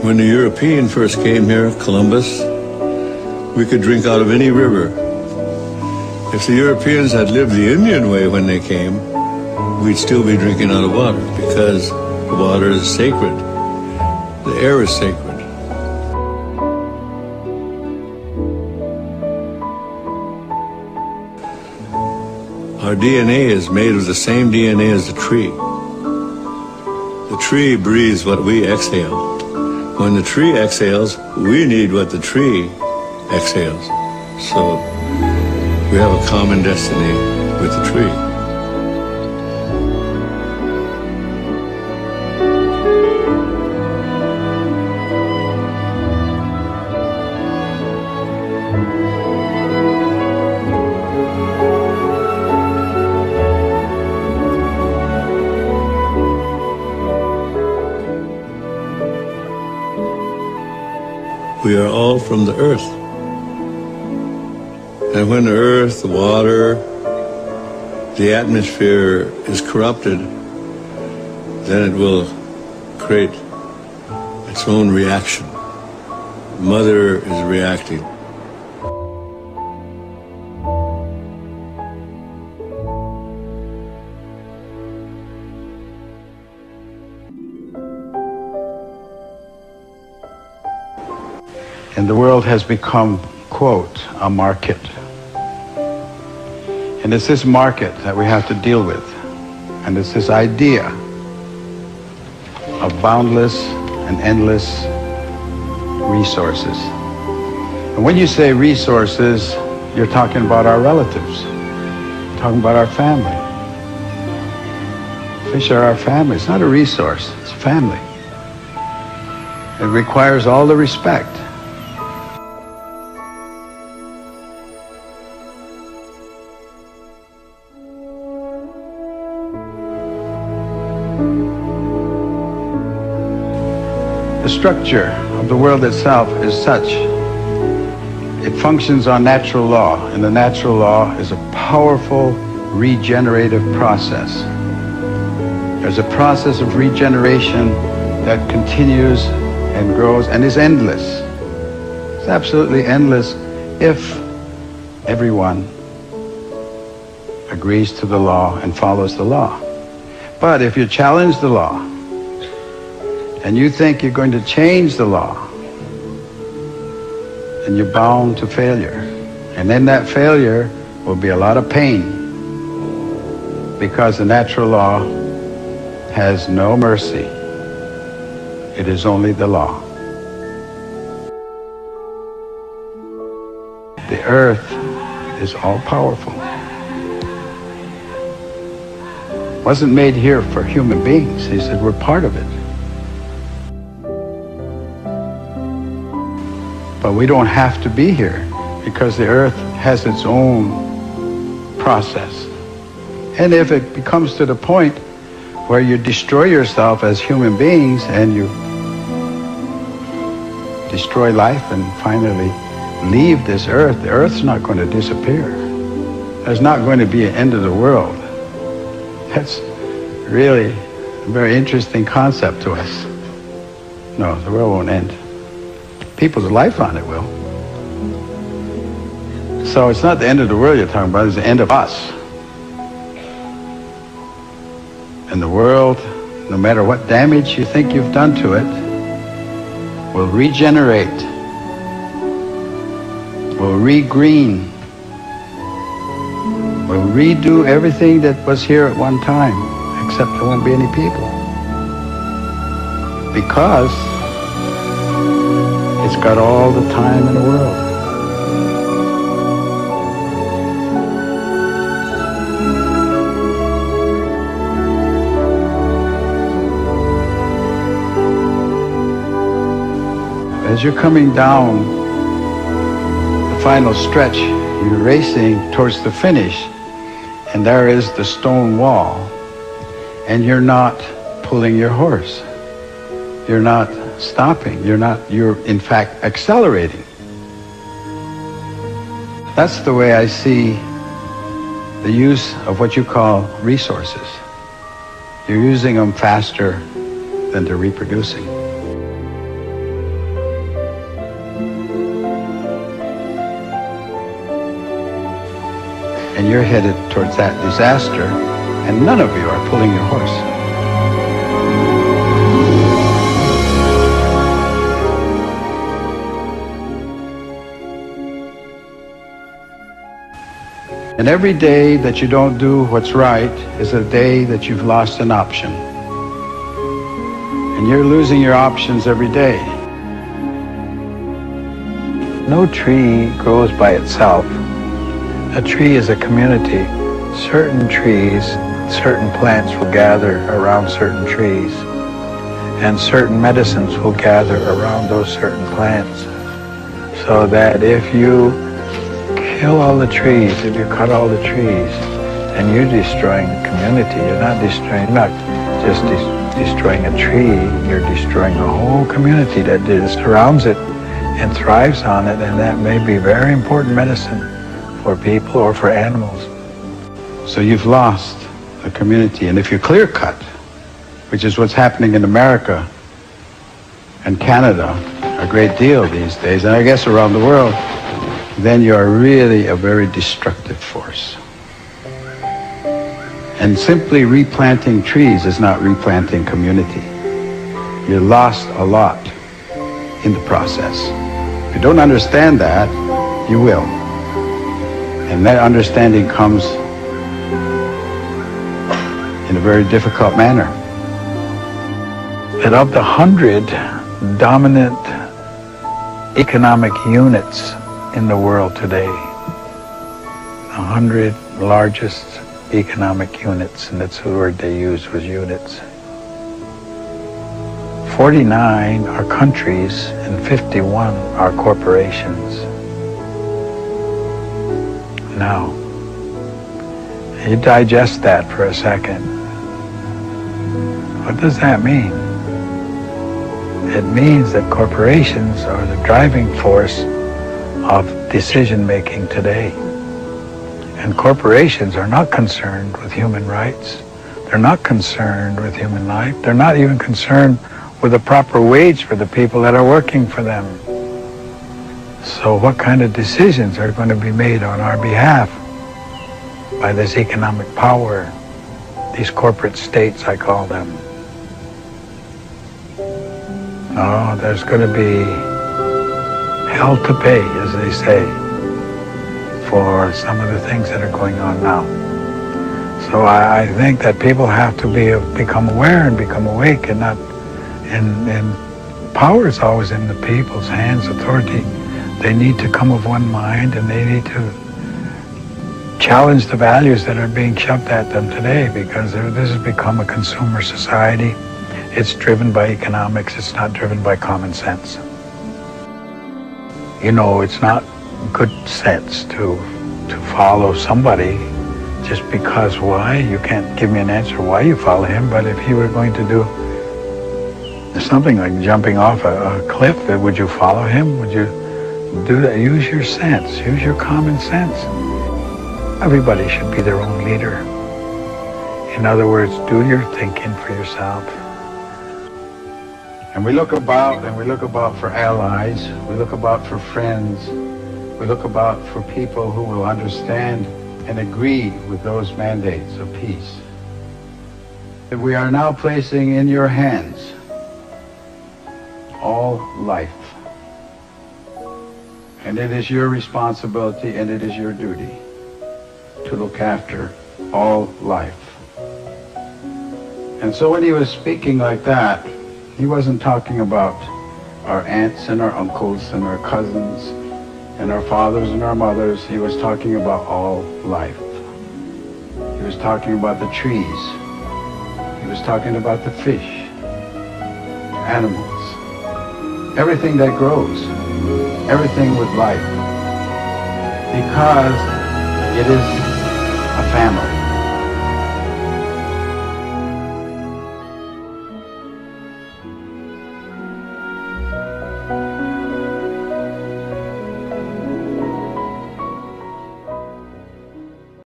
When the European first came here, Columbus, we could drink out of any river. If the Europeans had lived the Indian way when they came, we'd still be drinking out of water because the water is sacred. The air is sacred. Our DNA is made of the same DNA as the tree. The tree breathes what we exhale. When the tree exhales, we need what the tree exhales. So we have a common destiny with the tree. We are all from the earth. And when the earth, the water, the atmosphere is corrupted, then it will create its own reaction. Mother is reacting. And the world has become, quote, a market. And it's this market that we have to deal with. And it's this idea of boundless and endless resources. And when you say resources, you're talking about our relatives. You're talking about our family. Fish are our family. It's not a resource, it's family. It requires all the respect. The structure of the world itself is such. It functions on natural law, and the natural law is a powerful regenerative process. There's a process of regeneration that continues and grows and is endless. It's absolutely endless if everyone agrees to the law and follows the law. But if you challenge the law, and you think you're going to change the law, then you're bound to failure. And in that failure will be a lot of pain, because the natural law has no mercy. It is only the law. The earth is all-powerful. It wasn't made here for human beings. He said we're part of it. But we don't have to be here, because the earth has its own process. And if it becomes to the point where you destroy yourself as human beings and you destroy life and finally leave this earth, the earth's not going to disappear. There's not going to be an end of the world. That's really a very interesting concept to us. No, the world won't end. People's life on it will. So it's not the end of the world you're talking about, it's the end of us. And the world, no matter what damage you think you've done to it, will regenerate, will regreen, will redo everything that was here at one time, except there won't be any people. Because it's got all the time in the world. As you're coming down the final stretch, you're racing towards the finish, and there is the stone wall, and you're not pulling your horse. You're not stopping. You're in fact accelerating. That's the way I see the use of what you call resources. You're using them faster than they're reproducing. and you're headed towards that disaster, and none of you are pulling your horse. And every day that you don't do what's right is a day that you've lost an option. And you're losing your options every day. No tree grows by itself. A tree is a community. Certain trees, certain plants will gather around certain trees, and certain medicines will gather around those certain plants. So that if you kill all the trees, if you cut all the trees, then you're destroying the community. You're not just destroying a tree, you're destroying a whole community that surrounds it and thrives on it, and that may be very important medicine for people or for animals. So you've lost a community, and if you clear cut, which is what's happening in America and Canada a great deal these days, and I guess around the world, then you are really a very destructive force. And simply replanting trees is not replanting community. You lost a lot in the process. If you don't understand that, you will. And that understanding comes in a very difficult manner. That of the 100 dominant economic units in the world today, 100 largest economic units, and that's the word they used, was units. 49 are countries and 51 are corporations. Now, you digest that for a second. What does that mean? It means that corporations are the driving force of decision-making today. And corporations are not concerned with human rights. They're not concerned with human life. They're not even concerned with a proper wage for the people that are working for them. So what kind of decisions are going to be made on our behalf by this economic power, these corporate states, I call them? Oh, there's going to be hell to pay, as they say, for some of the things that are going on now. So I think that people have to become aware and become awake, and not, and power is always in the people's hands, authority. They need to come of one mind, and they need to challenge the values that are being shoved at them today, because this has become a consumer society. It's driven by economics. It's not driven by common sense. You know, it's not good sense to follow somebody just because. Why? You can't give me an answer why you follow him, but if he were going to do something like jumping off a cliff, would you follow him? Would you do that? Use your sense. Use your common sense. Everybody should be their own leader. In other words, do your thinking for yourself. And we look about, for allies, we look about for friends, we look about for people who will understand and agree with those mandates of peace. That we are now placing in your hands all life. And it is your responsibility and it is your duty to look after all life. And so when he was speaking like that, he wasn't talking about our aunts and our uncles and our cousins and our fathers and our mothers. He was talking about all life. He was talking about the trees. He was talking about the fish, animals, everything that grows, everything with life, because it is a family.